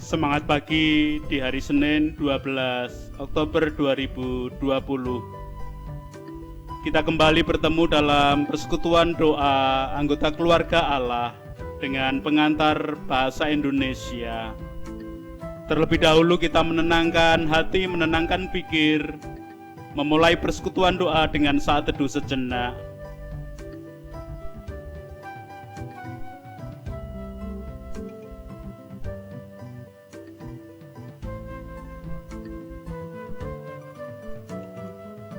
Semangat pagi di hari Senin 12 Oktober 2020. Kita kembali bertemu dalam persekutuan doa anggota keluarga Allah dengan pengantar bahasa Indonesia. Terlebih dahulu kita menenangkan hati, menenangkan pikir, memulai persekutuan doa dengan saat teduh sejenak.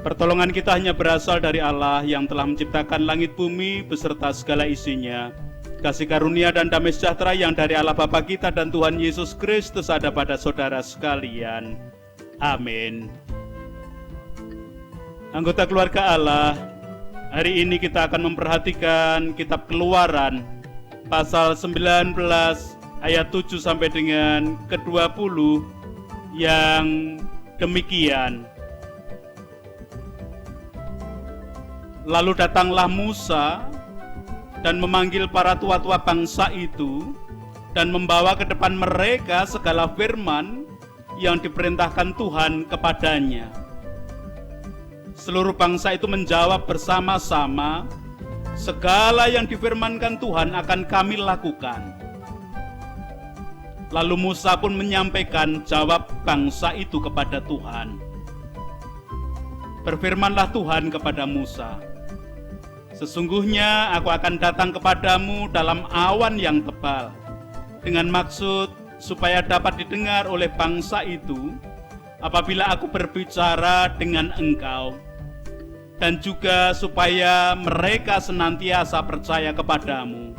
Pertolongan kita hanya berasal dari Allah yang telah menciptakan langit bumi beserta segala isinya. Kasih karunia dan damai sejahtera yang dari Allah Bapa kita dan Tuhan Yesus Kristus ada pada saudara sekalian. Amin. Anggota keluarga Allah, hari ini kita akan memperhatikan kitab Keluaran pasal 19 ayat 7 sampai dengan ke-20 yang demikian. Lalu datanglah Musa dan memanggil para tua-tua bangsa itu dan membawa ke depan mereka segala firman yang diperintahkan Tuhan kepadanya. Seluruh bangsa itu menjawab bersama-sama, segala yang difirmankan Tuhan akan kami lakukan. Lalu Musa pun menyampaikan jawab bangsa itu kepada Tuhan. Berfirmanlah Tuhan kepada Musa, sesungguhnya aku akan datang kepadamu dalam awan yang tebal, dengan maksud supaya dapat didengar oleh bangsa itu apabila aku berbicara dengan engkau, dan juga supaya mereka senantiasa percaya kepadamu.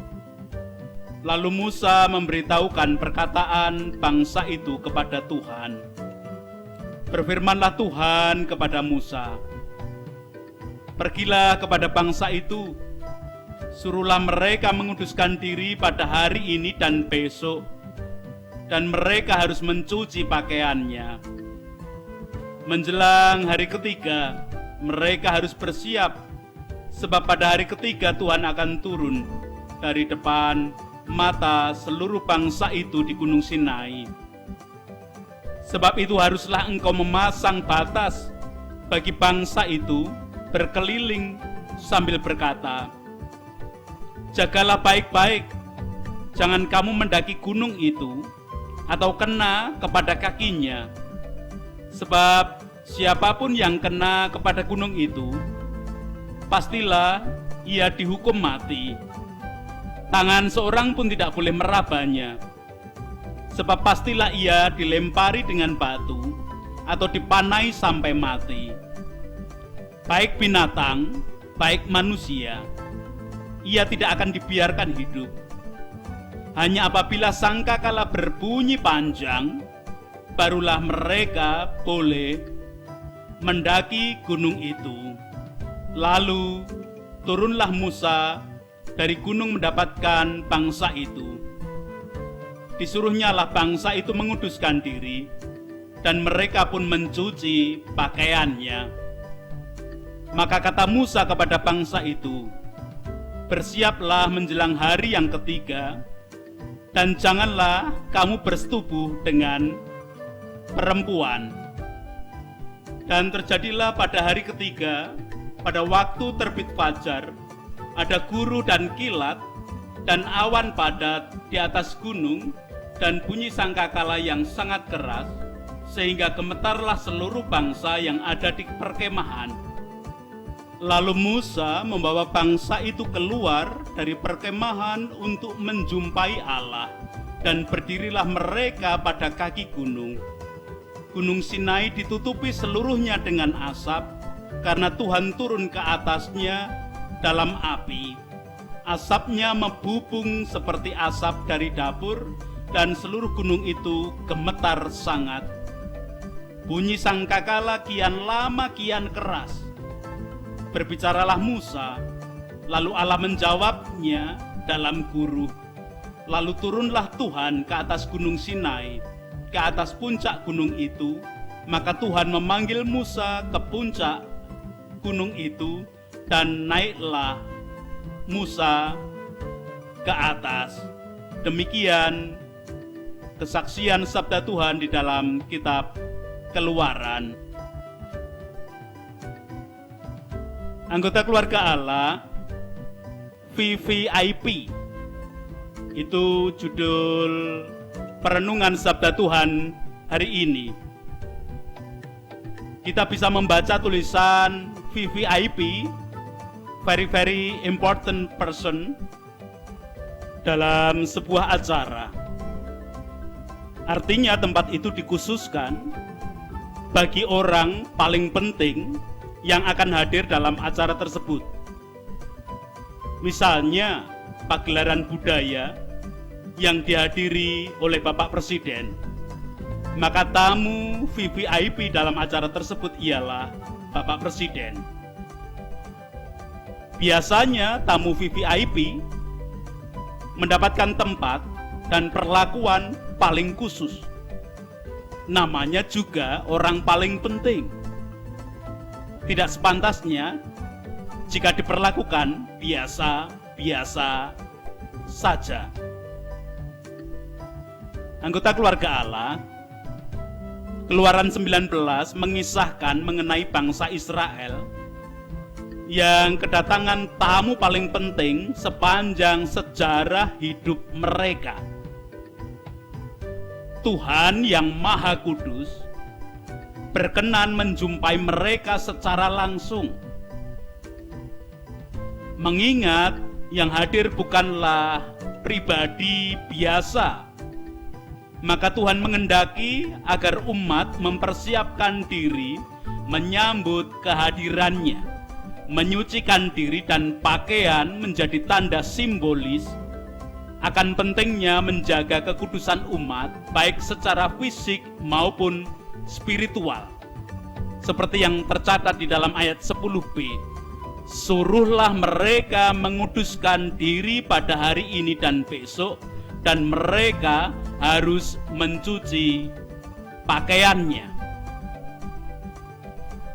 Lalu Musa memberitahukan perkataan bangsa itu kepada Tuhan. Berfirmanlah Tuhan kepada Musa, pergilah kepada bangsa itu, suruhlah mereka menguduskan diri pada hari ini dan besok, dan mereka harus mencuci pakaiannya. Menjelang hari ketiga, mereka harus bersiap, sebab pada hari ketiga Tuhan akan turun dari depan mata seluruh bangsa itu di Gunung Sinai. Sebab itu haruslah engkau memasang batas bagi bangsa itu berkeliling sambil berkata, jagalah baik-baik, jangan kamu mendaki gunung itu atau kena kepada kakinya. Sebab siapapun yang kena kepada gunung itu, pastilah ia dihukum mati. Tangan seorang pun tidak boleh merabanya, sebab pastilah ia dilempari dengan batu atau dipanai sampai mati. Baik binatang, baik manusia, ia tidak akan dibiarkan hidup. Hanya apabila sangkakala berbunyi panjang, barulah mereka boleh mendaki gunung itu. Lalu turunlah Musa dari gunung mendapatkan bangsa itu. Disuruhnyalah bangsa itu menguduskan diri, dan mereka pun mencuci pakaiannya. Maka kata Musa kepada bangsa itu, bersiaplah menjelang hari yang ketiga, dan janganlah kamu bersetubuh dengan perempuan. Dan terjadilah pada hari ketiga, pada waktu terbit fajar, ada guru dan kilat, dan awan padat di atas gunung, dan bunyi sangkakala yang sangat keras, sehingga gemetarlah seluruh bangsa yang ada di perkemahan. Lalu Musa membawa bangsa itu keluar dari perkemahan untuk menjumpai Allah, dan berdirilah mereka pada kaki gunung. Gunung Sinai ditutupi seluruhnya dengan asap, karena Tuhan turun ke atasnya dalam api. Asapnya membubung seperti asap dari dapur, dan seluruh gunung itu gemetar sangat. Bunyi sangkakala kian lama kian keras. Berbicaralah Musa, lalu Allah menjawabnya dalam guru. Lalu turunlah Tuhan ke atas gunung Sinai, ke atas puncak gunung itu. Maka Tuhan memanggil Musa ke puncak gunung itu, dan naiklah Musa ke atas. Demikian kesaksian sabda Tuhan di dalam kitab Keluaran. Anggota keluarga Allah, VVIP, itu judul perenungan sabda Tuhan hari ini. Kita bisa membaca tulisan VVIP, very important person, dalam sebuah acara. Artinya tempat itu dikhususkan bagi orang paling penting yang akan hadir dalam acara tersebut. Misalnya pagelaran budaya yang dihadiri oleh Bapak Presiden, maka tamu VVIP dalam acara tersebut ialah Bapak Presiden. Biasanya tamu VVIP mendapatkan tempat dan perlakuan paling khusus. Namanya juga orang paling penting. Tidak sepantasnya jika diperlakukan biasa-biasa saja. Anggota keluarga Allah, Keluaran 19 mengisahkan mengenai bangsa Israel yang kedatangan tamu paling penting sepanjang sejarah hidup mereka. Tuhan yang Maha Kudus berkenan menjumpai mereka secara langsung. Mengingat yang hadir bukanlah pribadi biasa, maka Tuhan mengendaki agar umat mempersiapkan diri menyambut kehadirannya, menyucikan diri dan pakaian menjadi tanda simbolis akan pentingnya menjaga kekudusan umat baik secara fisik maupun spiritual. Seperti yang tercatat di dalam ayat 10b, suruhlah mereka menguduskan diri pada hari ini dan besok, dan mereka harus mencuci pakaiannya.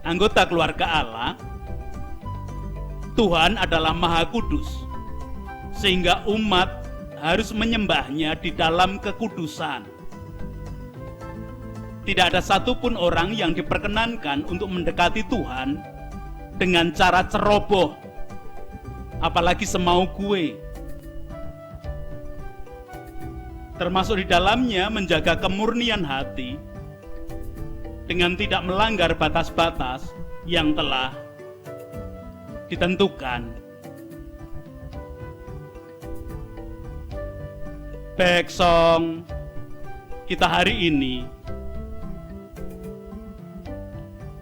Anggota keluarga Allah, Tuhan adalah Maha Kudus, sehingga umat harus menyembahnya di dalam kekudusan. Tidak ada satupun orang yang diperkenankan untuk mendekati Tuhan dengan cara ceroboh, apalagi semau gue. Termasuk di dalamnya menjaga kemurnian hati dengan tidak melanggar batas-batas yang telah ditentukan. Back song kita hari ini,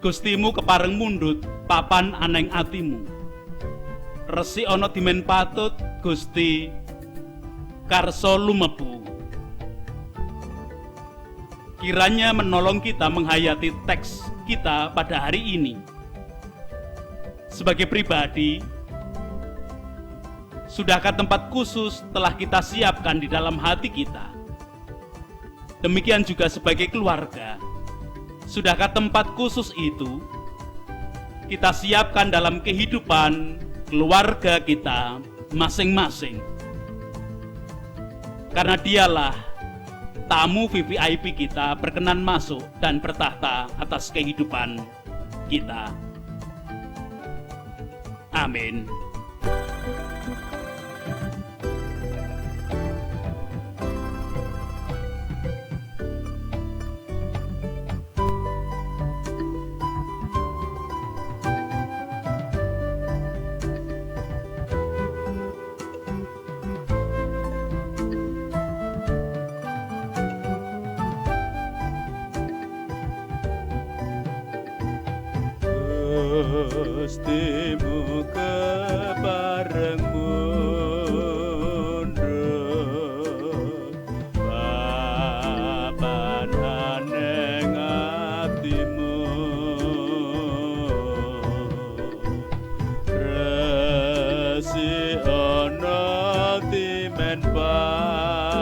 Gustimu kepareng mundut papan aneng atimu, resi ono dimen patut Gusti karso lumebu. Kiranya menolong kita menghayati teks kita pada hari ini. Sebagai pribadi, sudahkah tempat khusus telah kita siapkan di dalam hati kita? Demikian juga sebagai keluarga, sudahkah tempat khusus itu kita siapkan dalam kehidupan keluarga kita masing-masing? Karena dialah tamu VVIP kita berkenan masuk dan bertahta atas kehidupan kita. Amin. Gustimu kepareng mundut papan aneng atimu, resi ono timen patut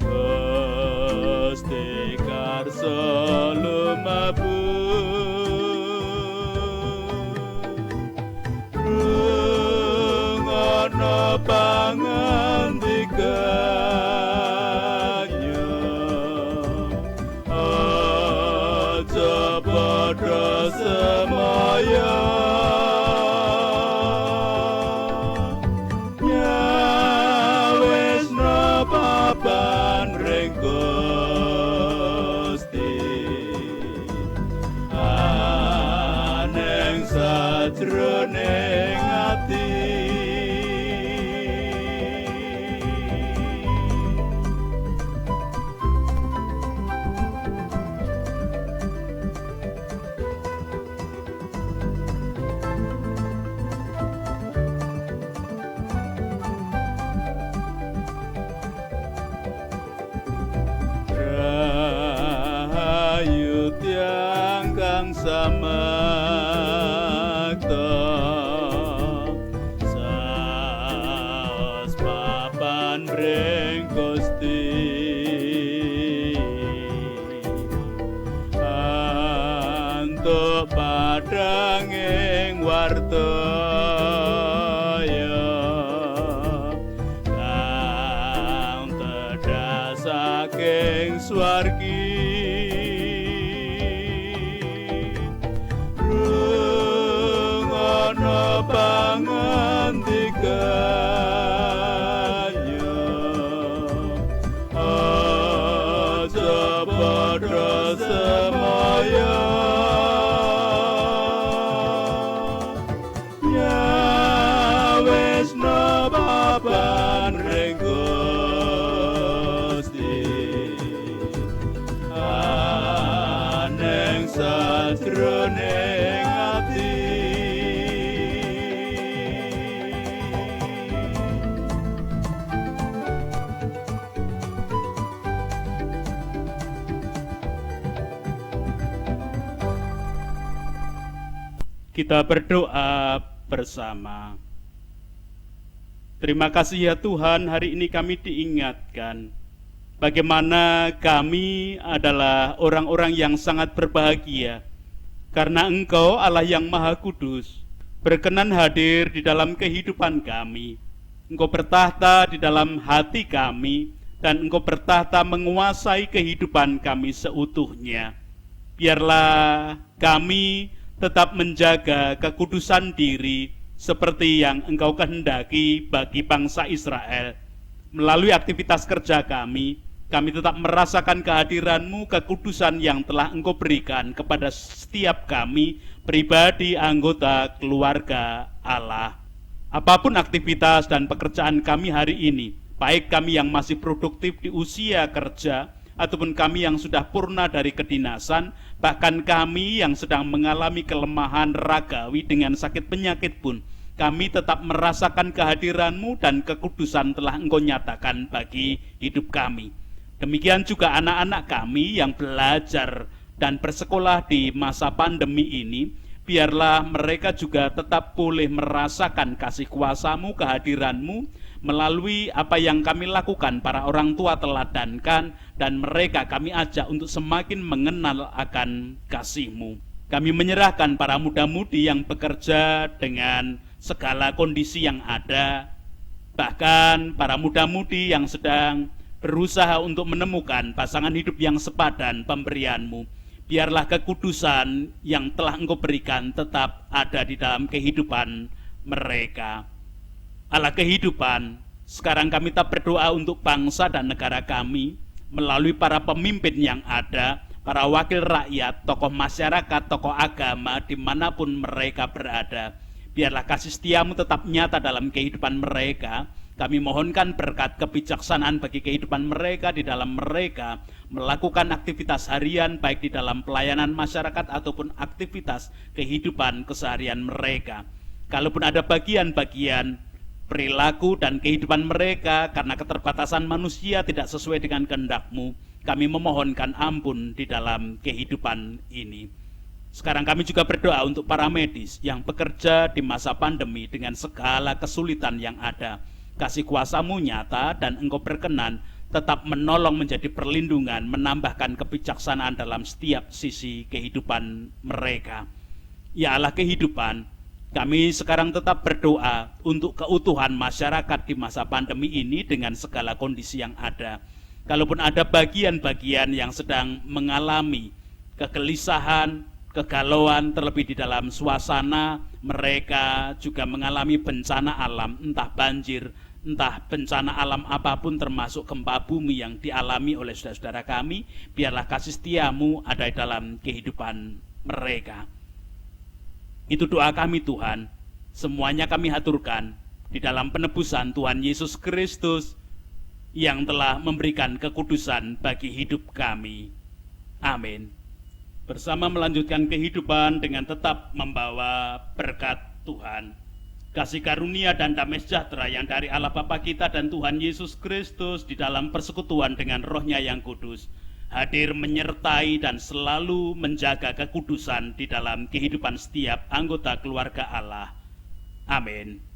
Gusti karso lumebu. Pangandika sajroning ati. Rahayu tiang kang samakta saos papan breng Gusti antuk padanging wartaya kang tedhak saking swargi rungono pangandikanya aja padha semaya nyawesna papan ring Gusti aneng sajroning ati. Kita berdoa bersama. Terima kasih ya Tuhan, hari ini kami diingatkan bagaimana kami adalah orang-orang yang sangat berbahagia karena Engkau Allah yang Maha Kudus berkenan hadir di dalam kehidupan kami. Engkau bertahta di dalam hati kami dan Engkau bertahta menguasai kehidupan kami seutuhnya. Biarlah kami tetap menjaga kekudusan diri seperti yang Engkau kehendaki bagi bangsa Israel. Melalui aktivitas kerja kami tetap merasakan kehadiran-Mu, kekudusan yang telah Engkau berikan kepada setiap kami, pribadi, anggota, keluarga Allah. Apapun aktivitas dan pekerjaan kami hari ini, baik kami yang masih produktif di usia kerja, ataupun kami yang sudah purna dari kedinasan, bahkan kami yang sedang mengalami kelemahan ragawi dengan sakit penyakit pun, kami tetap merasakan kehadiran-Mu dan kekudusan telah Engkau nyatakan bagi hidup kami. Demikian juga anak-anak kami yang belajar dan bersekolah di masa pandemi ini, biarlah mereka juga tetap boleh merasakan kasih kuasa-Mu, kehadiran-Mu, melalui apa yang kami lakukan, para orang tua teladankan, dan mereka kami ajak untuk semakin mengenal akan kasih-Mu. Kami menyerahkan para muda-mudi yang bekerja dengan segala kondisi yang ada, bahkan para muda-mudi yang sedang berusaha untuk menemukan pasangan hidup yang sepadan pemberian-Mu. Biarlah kekudusan yang telah Engkau berikan tetap ada di dalam kehidupan mereka. Allah kehidupan, sekarang kami tak berdoa untuk bangsa dan negara kami, melalui para pemimpin yang ada, para wakil rakyat, tokoh masyarakat, tokoh agama, dimanapun mereka berada. Biarlah kasih setia-Mu tetap nyata dalam kehidupan mereka. Kami mohonkan berkat kebijaksanaan bagi kehidupan mereka, di dalam mereka melakukan aktivitas harian, baik di dalam pelayanan masyarakat ataupun aktivitas kehidupan keseharian mereka. Kalaupun ada bagian-bagian perilaku dan kehidupan mereka karena keterbatasan manusia tidak sesuai dengan kehendak-Mu, kami memohonkan ampun di dalam kehidupan ini. Sekarang kami juga berdoa untuk para medis yang bekerja di masa pandemi dengan segala kesulitan yang ada. Kasih kuasa-Mu nyata dan Engkau berkenan tetap menolong, menjadi perlindungan, menambahkan kebijaksanaan dalam setiap sisi kehidupan mereka. Ya Allah kehidupan, kami sekarang tetap berdoa untuk keutuhan masyarakat di masa pandemi ini dengan segala kondisi yang ada. Kalaupun ada bagian-bagian yang sedang mengalami kegelisahan, kegalauan, terlebih di dalam suasana mereka juga mengalami bencana alam, entah banjir, entah bencana alam apapun, termasuk gempa bumi yang dialami oleh saudara-saudara kami, biarlah kasih setia-Mu ada di dalam kehidupan mereka. Itu doa kami Tuhan. Semuanya kami haturkan di dalam penebusan Tuhan Yesus Kristus yang telah memberikan kekudusan bagi hidup kami. Amin. Bersama melanjutkan kehidupan dengan tetap membawa berkat Tuhan, kasih karunia dan damai sejahtera yang dari Allah Bapa kita dan Tuhan Yesus Kristus di dalam persekutuan dengan Roh-Nya yang kudus hadir menyertai dan selalu menjaga kekudusan di dalam kehidupan setiap anggota keluarga Allah. Amin.